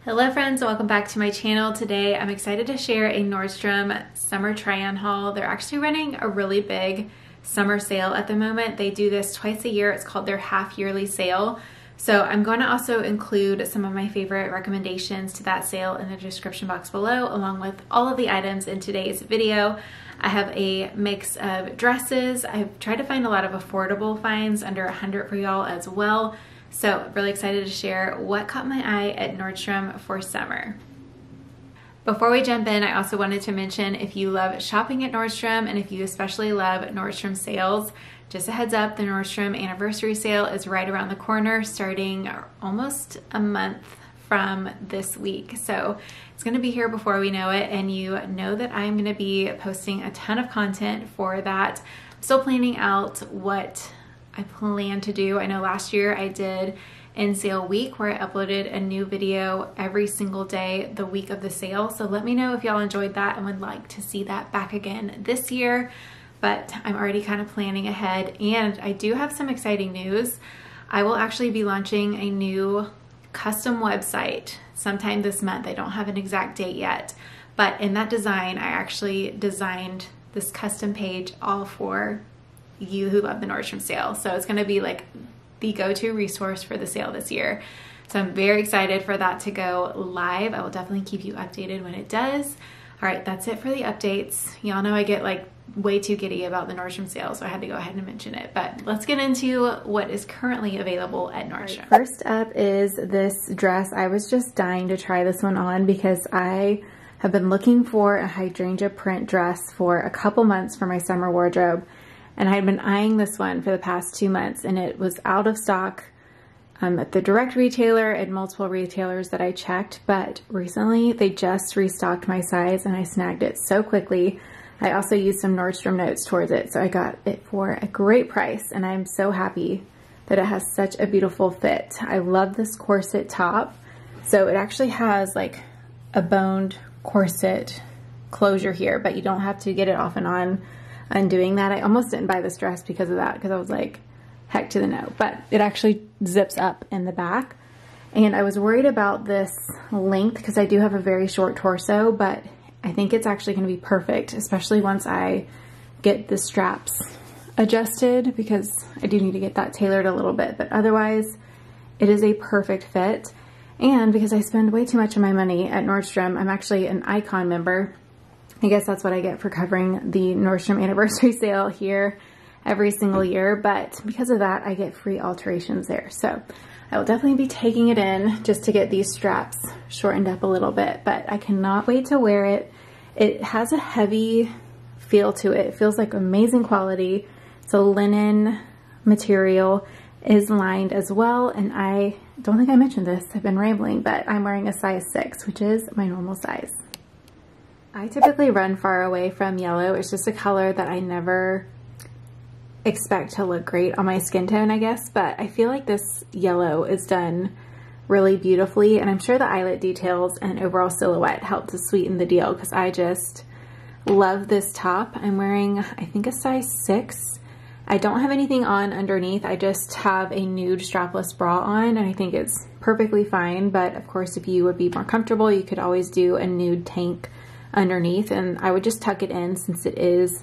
Hello friends, welcome back to my channel. Today I'm excited to share a Nordstrom summer try-on haul. They're actually running a really big summer sale at the moment. They do this twice a year. It's called their half yearly sale. So I'm going to also include some of my favorite recommendations to that sale in the description box below, along with all of the items in today's video. I have a mix of dresses. I've tried to find a lot of affordable finds under $100 for y'all as well. So really excited to share what caught my eye at Nordstrom for summer. Before we jump in, I also wanted to mention if you love shopping at Nordstrom and if you especially love Nordstrom sales, just a heads up, the Nordstrom anniversary sale is right around the corner starting almost a month from this week. So it's going to be here before we know it, and you know that I'm going to be posting a ton of content for that. I'm still planning out what I plan to do. I know last year I did in sale week where I uploaded a new video every single day the week of the sale. So let me know if y'all enjoyed that and would like to see that back again this year. But I'm already kind of planning ahead, and I do have some exciting news. I will actually be launching a new custom website sometime this month. I don't have an exact date yet, but in that design, I actually designed this custom page all for you who love the Nordstrom sale. So it's going to be like the go-to resource for the sale this year. So I'm very excited for that to go live. I will definitely keep you updated when it does. All right, that's it for the updates. Y'all know I get like way too giddy about the Nordstrom sale, so I had to go ahead and mention it. But let's get into what is currently available at Nordstrom. Right, first up is this dress. I was just dying to try this one on because I have been looking for a hydrangea print dress for a couple months for my summer wardrobe. And I had been eyeing this one for the past 2 months, and it was out of stock at the direct retailer and multiple retailers that I checked. But recently they just restocked my size and I snagged it so quickly. I also used some Nordstrom notes towards it, so I got it for a great price, and I'm so happy that it has such a beautiful fit. I love this corset top. So it actually has like a boned corset closure here, but you don't have to get it off and on undoing that. I almost didn't buy this dress because of that, because I was like, heck to the no. But it actually zips up in the back. And I was worried about this length because I do have a very short torso, but I think it's actually going to be perfect, especially once I get the straps adjusted, because I do need to get that tailored a little bit. But otherwise, it is a perfect fit. And because I spend way too much of my money at Nordstrom, I'm actually an Icon member. I guess that's what I get for covering the Nordstrom anniversary sale here every single year, but because of that, I get free alterations there. So I will definitely be taking it in just to get these straps shortened up a little bit, but I cannot wait to wear it. It has a heavy feel to it. It feels like amazing quality. It's a linen material, is lined as well, and I don't think I mentioned this, I've been rambling, but I'm wearing a size 6, which is my normal size. I typically run far away from yellow. It's just a color that I never expect to look great on my skin tone, I guess, but I feel like this yellow is done really beautifully, and I'm sure the eyelet details and overall silhouette help to sweeten the deal because I just love this top. I'm wearing, I think, a size 6. I don't have anything on underneath. I just have a nude strapless bra on, and I think it's perfectly fine, but of course if you would be more comfortable, you could always do a nude tank underneath, and I would just tuck it in since it is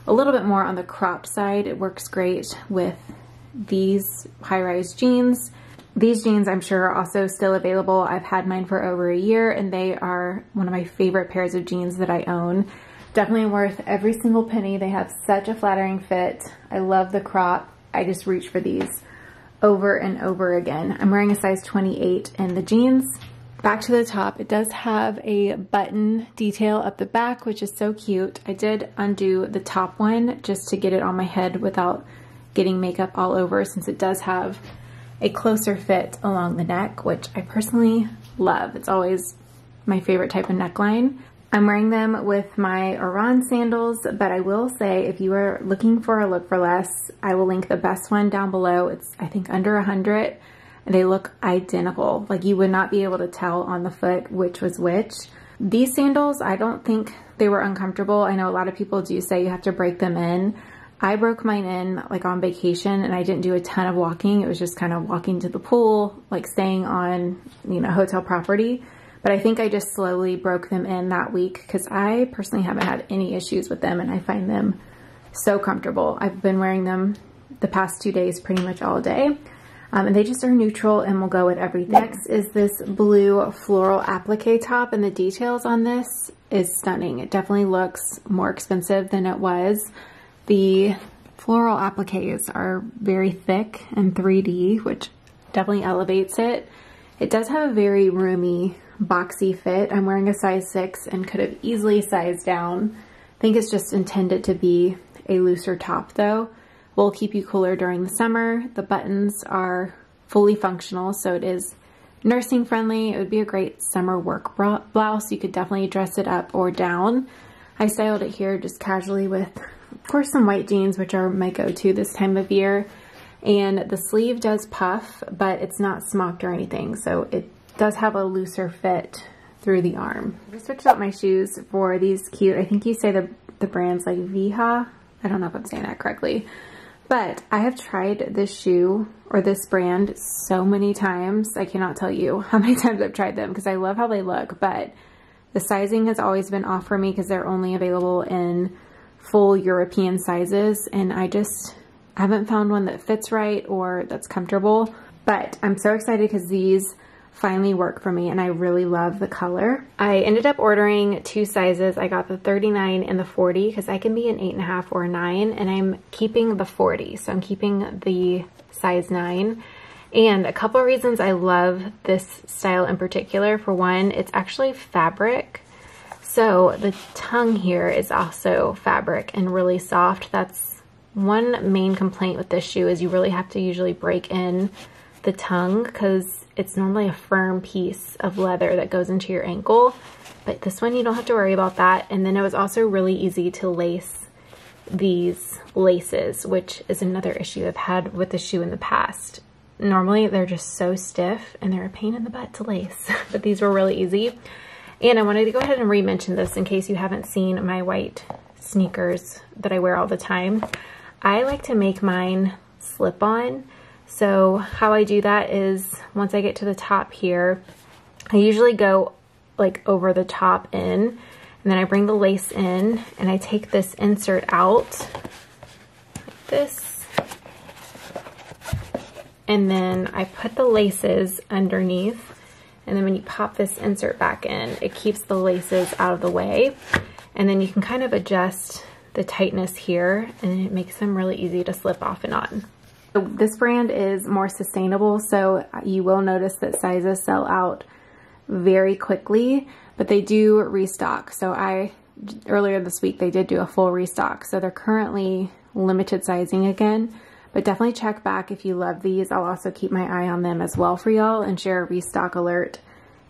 a little bit more on the cropped side. It works great with these high-rise jeans. These jeans I'm sure are also still available. I've had mine for over a year, and they are one of my favorite pairs of jeans that I own. Definitely worth every single penny. They have such a flattering fit. I love the crop. I just reach for these over and over again. I'm wearing a size 28 in the jeans. Back to the top, it does have a button detail up the back, which is so cute. I did undo the top one just to get it on my head without getting makeup all over, since it does have a closer fit along the neck, which I personally love. It's always my favorite type of neckline. I'm wearing them with my Oran sandals, but I will say if you are looking for a look for less, I will link the best one down below. It's, I think, under 100. They look identical. Like you would not be able to tell on the foot which was which. These sandals, I don't think they were uncomfortable. I know a lot of people do say you have to break them in, I broke mine in like on vacation, and I didn't do a ton of walking. It was just kind of walking to the pool, like staying on, you know, hotel property. But I think I just slowly broke them in that week because I personally haven't had any issues with them, and I find them so comfortable. I've been wearing them the past 2 days pretty much all day. And they just are neutral and will go with everything. Next is this blue floral applique top, and the details on this is stunning. It definitely looks more expensive than it was. The floral appliques are very thick and 3D, which definitely elevates it. It does have a very roomy, boxy fit. I'm wearing a size 6 and could have easily sized down. I think it's just intended to be a looser top though. Will keep you cooler during the summer. The buttons are fully functional, so it is nursing friendly. It would be a great summer work blouse. You could definitely dress it up or down. I styled it here just casually with, of course, some white jeans, which are my go-to this time of year. And the sleeve does puff, but it's not smocked or anything, so it does have a looser fit through the arm. I switched out my shoes for these cute, I think you say the brand's like Viha. I don't know if I'm saying that correctly. But I have tried this shoe or this brand so many times. I cannot tell you how many times I've tried them because I love how they look, but the sizing has always been off for me because they're only available in full European sizes, and I just haven't found one that fits right or that's comfortable. But I'm so excited because these finally work for me, and I really love the color. I ended up ordering 2 sizes. I got the 39 and the 40 because I can be an 8.5 or a 9, and I'm keeping the 40, so I'm keeping the size 9. And a couple of reasons I love this style in particular. For one, it's actually fabric, so the tongue here is also fabric and really soft. That's one main complaint with this shoe, is you really have to usually break in the tongue because it's normally a firm piece of leather that goes into your ankle, but this one you don't have to worry about that. And then it was also really easy to lace these laces, which is another issue I've had with the shoe in the past. Normally they're just so stiff and they're a pain in the butt to lace, but these were really easy. And I wanted to go ahead and re-mention this in case you haven't seen my white sneakers that I wear all the time. I like to make mine slip on. So how I do that is once I get to the top here, I usually go like over the top in, and then I bring the lace in and I take this insert out like this, and then I put the laces underneath, and then when you pop this insert back in, it keeps the laces out of the way, and then you can kind of adjust the tightness here, and it makes them really easy to slip off and on. This brand is more sustainable, so you will notice that sizes sell out very quickly, but they do restock. So earlier this week, they did do a full restock. So they're currently limited sizing again, but definitely check back if you love these. I'll also keep my eye on them as well for y'all and share a restock alert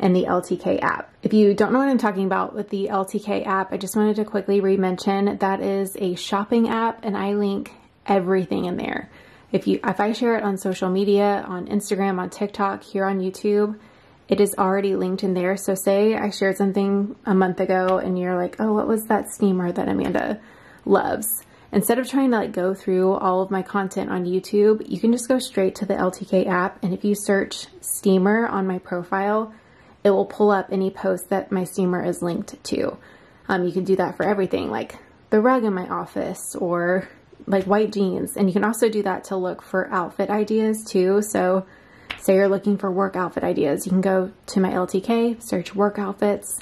in the LTK app. If you don't know what I'm talking about with the LTK app, I just wanted to quickly re-mention that is a shopping app, and I link everything in there. If I share it on social media, on Instagram, on TikTok, here on YouTube, it is already linked in there. So say I shared something a month ago and you're like, oh, what was that steamer that Amanda loves? Instead of trying to like go through all of my content on YouTube, you can just go straight to the LTK app. And if you search steamer on my profile, it will pull up any post that my steamer is linked to. You can do that for everything, like the rug in my office or like white jeans. And you can also do that to look for outfit ideas too. So say you're looking for work outfit ideas, you can go to my LTK, search work outfits,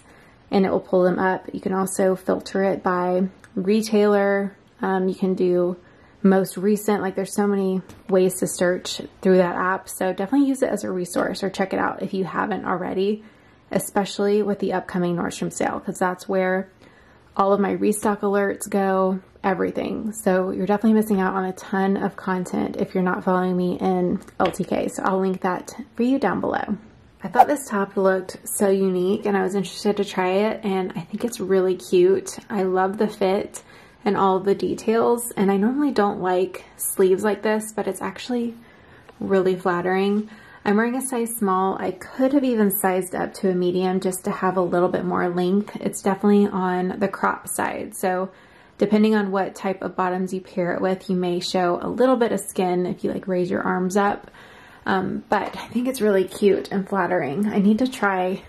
and it will pull them up. You can also filter it by retailer. You can do most recent, like there's so many ways to search through that app. So definitely use it as a resource or check it out if you haven't already, especially with the upcoming Nordstrom sale, because that's where all of my restock alerts go, everything. So you're definitely missing out on a ton of content if you're not following me in LTK. So I'll link that for you down below. I thought this top looked so unique and I was interested to try it, and I think it's really cute. I love the fit and all the details, and I normally don't like sleeves like this, but it's actually really flattering. I'm wearing a size small. I could have even sized up to a medium just to have a little bit more length. It's definitely on the crop side, so Depending on what type of bottoms you pair it with, you may show a little bit of skin if you like raise your arms up. But I think it's really cute and flattering. I need to try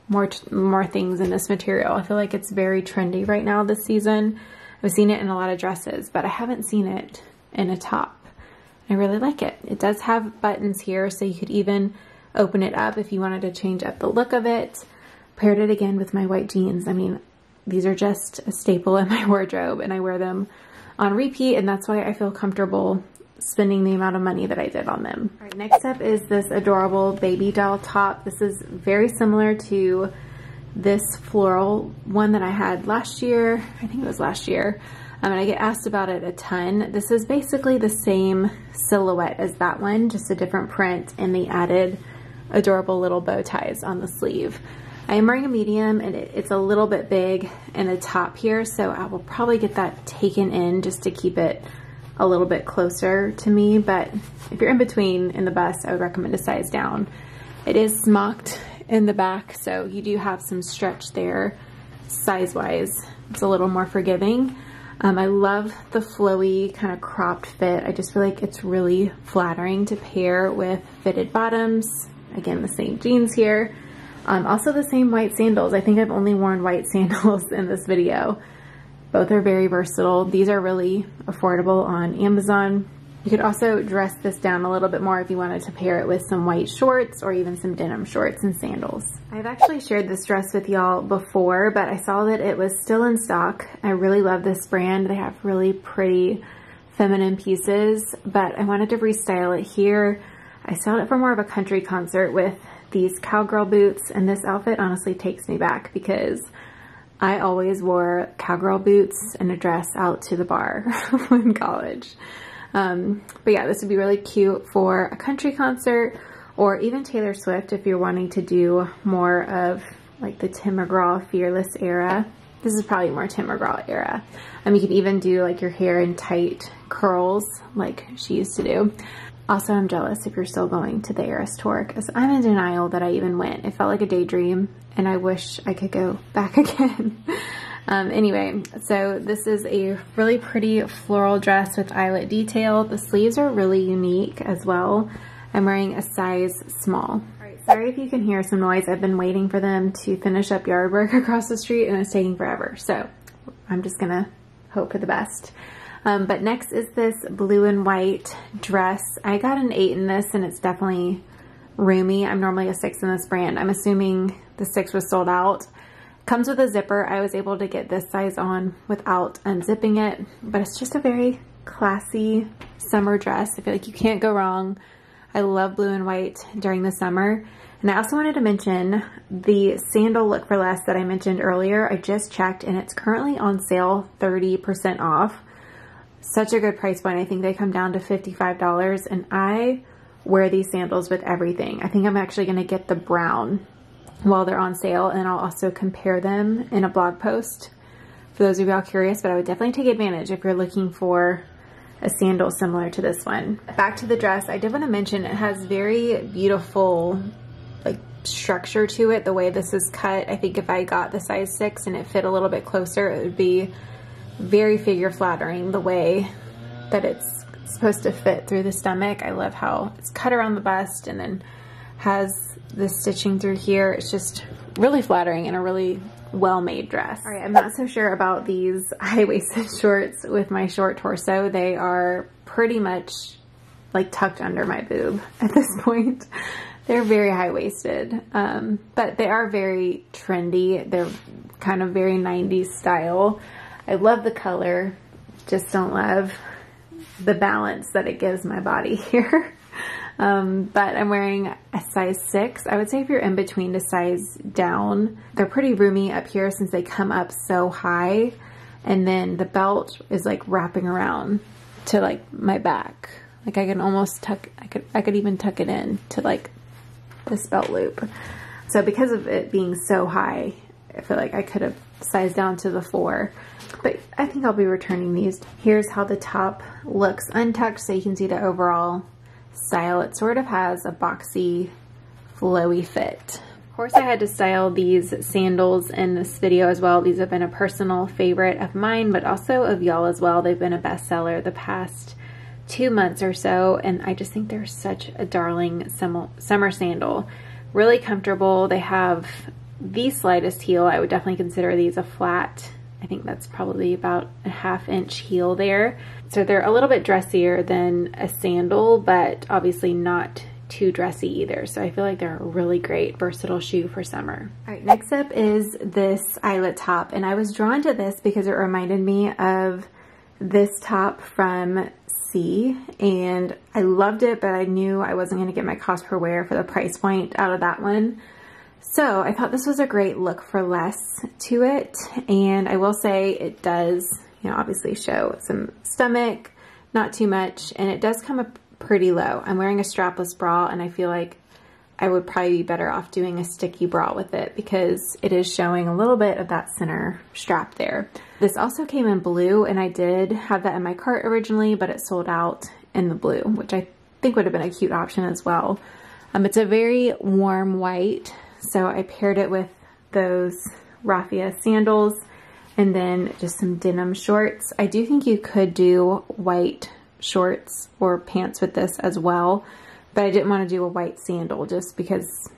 more things in this material. I feel like it's very trendy right now this season. I've seen it in a lot of dresses, but I haven't seen it in a top. I really like it. It does have buttons here, so you could even open it up if you wanted to change up the look of it. Paired it again with my white jeans. I mean, these are just a staple in my wardrobe, and I wear them on repeat, and that's why I feel comfortable spending the amount of money that I did on them. All right, next up is this adorable baby doll top. This is very similar to this floral one that I had last year. I think it was last year. And I get asked about it a ton. This is basically the same silhouette as that one, just a different print, and the added adorable little bow ties on the sleeve. I am wearing a medium, and it's a little bit big in the top here, so I will probably get that taken in just to keep it a little bit closer to me. But if you're in between in the bust, I would recommend a size down. It is smocked in the back, so you do have some stretch there size-wise. It's a little more forgiving. I love the flowy kind of cropped fit. I just feel like it's really flattering to pair with fitted bottoms. Again, the same jeans here. Also the same white sandals. I think I've only worn white sandals in this video. Both are very versatile. These are really affordable on Amazon. You could also dress this down a little bit more if you wanted to pair it with some white shorts or even some denim shorts and sandals. I've actually shared this dress with y'all before, but I saw that it was still in stock. I really love this brand. They have really pretty feminine pieces, but I wanted to restyle it here. I styled it for more of a country concert with these cowgirl boots, and this outfit honestly takes me back because I always wore cowgirl boots and a dress out to the bar in college. But yeah, this would be really cute for a country concert or even Taylor Swift if you're wanting to do more of like the Tim McGraw Fearless era. This is probably more Tim McGraw era. You could even do like your hair in tight curls like she used to do. Also, I'm jealous if you're still going to the Eras tour because I'm in denial that I even went. It felt like a daydream and I wish I could go back again. Anyway, so this is a really pretty floral dress with eyelet detail. The sleeves are really unique as well. I'm wearing a size small. All right, sorry if you can hear some noise. I've been waiting for them to finish up yard work across the street and it's taking forever. So I'm just gonna hope for the best. But next is this blue and white dress. I got an 8 in this and it's definitely roomy. I'm normally a 6 in this brand. I'm assuming the 6 was sold out. Comes with a zipper. I was able to get this size on without unzipping it, but it's just a very classy summer dress. I feel like you can't go wrong. I love blue and white during the summer. And I also wanted to mention the sandal look for less that I mentioned earlier. I just checked and it's currently on sale 30% off. Such a good price point. I think they come down to $55 and I wear these sandals with everything. I think I'm actually going to get the brown while they're on sale, and I'll also compare them in a blog post for those of y'all curious, but I would definitely take advantage if you're looking for a sandal similar to this one. Back to the dress, I did want to mention it has very beautiful like structure to it, the way this is cut. I think if I got the size 6 and it fit a little bit closer, it would be very figure flattering the way that it's supposed to fit through the stomach. I love how it's cut around the bust and then has the stitching through here. It's just really flattering and a really well-made dress. All right, I'm not so sure about these high-waisted shorts with my short torso. They are pretty much like tucked under my boob at this point. They're very high-waisted, but they are very trendy. They're kind of very 90s style. I love the color, just don't love the balance that it gives my body here. But I'm wearing a size 6. I would say if you're in between to size down. They're pretty roomy up here since they come up so high. And then the belt is like wrapping around to like my back. Like I can almost tuck, I could even tuck it in to like this belt loop. So because of it being so high, I feel like I could have sized down to the 4. But I think I'll be returning these. Here's how the top looks untucked so you can see the overall style. It sort of has a boxy, flowy fit. course, I had to style these sandals in this video as well. These have been a personal favorite of mine, but also of y'all as well. They've been a bestseller the past 2 months or so, and I just think they're such a darling summer sandal. Really comfortable. They have the slightest heel. I would definitely consider these a flat. I think that's probably about a 1/2 inch heel there. So they're a little bit dressier than a sandal, but obviously not too dressy either. So I feel like they're a really great versatile shoe for summer. All right, next up is this eyelet top, and I was drawn to this because it reminded me of this top from C, and I loved it, but I knew I wasn't going to get my cost per wear for the price point out of that one. So I thought this was a great look for less to it, and I will say it does, you know, obviously show some stomach, not too much, and it does come up pretty low. I'm wearing a strapless bra, and I feel like I would probably be better off doing a sticky bra with it because it is showing a little bit of that center strap there. This also came in blue, and I did have that in my cart originally, but it sold out in the blue, which I think would have been a cute option as well. It's a very warm white, so I paired it with those raffia sandals and then just some denim shorts. I do think you could do white shorts or pants with this as well, but I didn't want to do a white sandal just because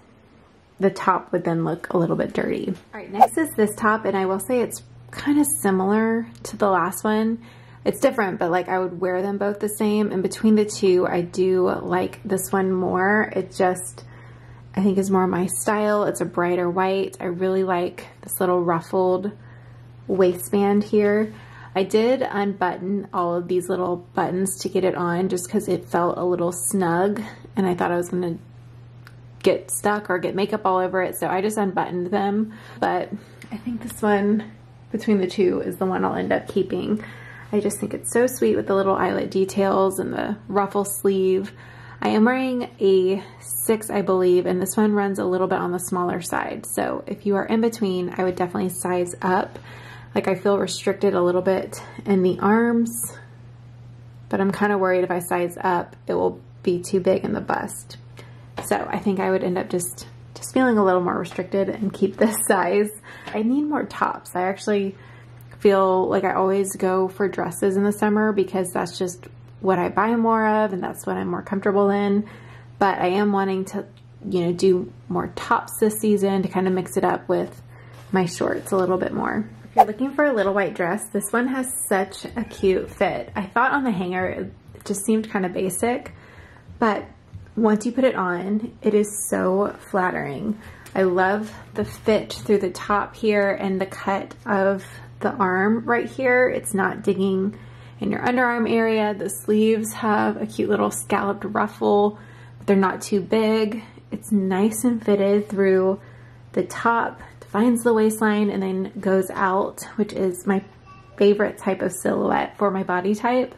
the top would then look a little bit dirty. All right, next is this top, and I will say it's kind of similar to the last one. It's different, but like I would wear them both the same, and between the two I do like this one more. It just, I think, is more my style. It's a brighter white. I really like this little ruffled waistband here. I did unbutton all of these little buttons to get it on just because it felt a little snug and I thought I was going to get stuck or get makeup all over it, so I just unbuttoned them. But I think this one between the two is the one I'll end up keeping. I just think it's so sweet with the little eyelet details and the ruffle sleeve. I am wearing a 6, I believe, and this one runs a little bit on the smaller side. So if you are in between, I would definitely size up. Like, I feel restricted a little bit in the arms, but I'm kind of worried if I size up, it will be too big in the bust. So I think I would end up just feeling a little more restricted and keep this size. I need more tops. I actually feel like I always go for dresses in the summer because that's just what I buy more of and that's what I'm more comfortable in. But I am wanting to, you know, do more tops this season to kind of mix it up with my shorts a little bit more. If you're looking for a little white dress, this one has such a cute fit. I thought on the hanger it just seemed kind of basic, but once you put it on, it is so flattering. I love the fit through the top here and the cut of the arm right here. It's not digging in your underarm area. The sleeves have a cute little scalloped ruffle, but they're not too big. It's nice and fitted through the top, defines the waistline, and then goes out, which is my favorite type of silhouette for my body type.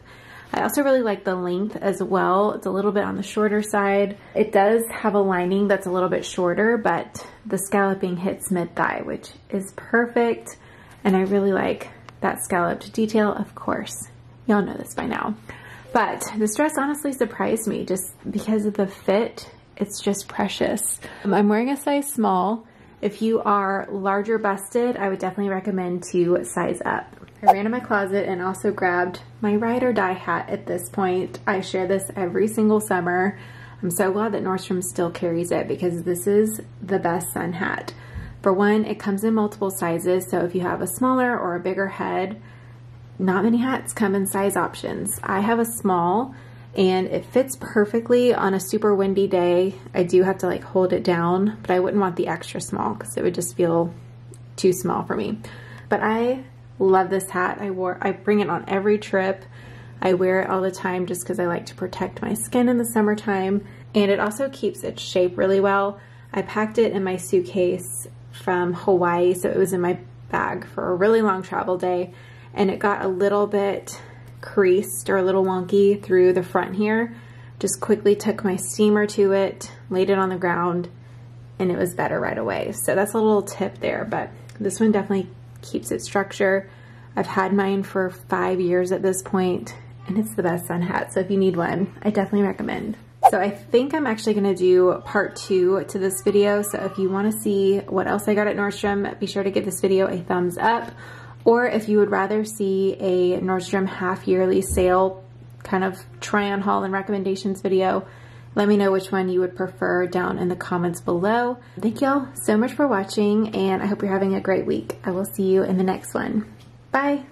I also really like the length as well. It's a little bit on the shorter side. It does have a lining that's a little bit shorter, but the scalloping hits mid-thigh, which is perfect. And I really like that scalloped detail, of course. Y'all know this by now. But this dress honestly surprised me just because of the fit. It's just precious. I'm wearing a size small. If you are larger busted, I would definitely recommend to size up. I ran in my closet and also grabbed my ride or die hat at this point. I share this every single summer. I'm so glad that Nordstrom still carries it because this is the best sun hat. For one, it comes in multiple sizes, so if you have a smaller or a bigger head, not many hats come in size options. I have a small and it fits perfectly on a super windy day. I do have to like hold it down, but I wouldn't want the extra small because it would just feel too small for me. But I love this hat. I bring it on every trip. I wear it all the time just because I like to protect my skin in the summertime, and it also keeps its shape really well. I packed it in my suitcase from Hawaii, so it was in my bag for a really long travel day, and it got a little bit creased or a little wonky through the front here. Just quickly took my steamer to it, laid it on the ground, and it was better right away. So that's a little tip there, but this one definitely keeps its structure. I've had mine for 5 years at this point, and it's the best sun hat, so if you need one, I definitely recommend. So I think I'm actually gonna do part 2 to this video. So if you wanna see what else I got at Nordstrom, be sure to give this video a thumbs up. Or if you would rather see a Nordstrom half yearly sale kind of try on haul and recommendations video, let me know which one you would prefer down in the comments below. Thank y'all so much for watching, and I hope you're having a great week. I will see you in the next one. Bye.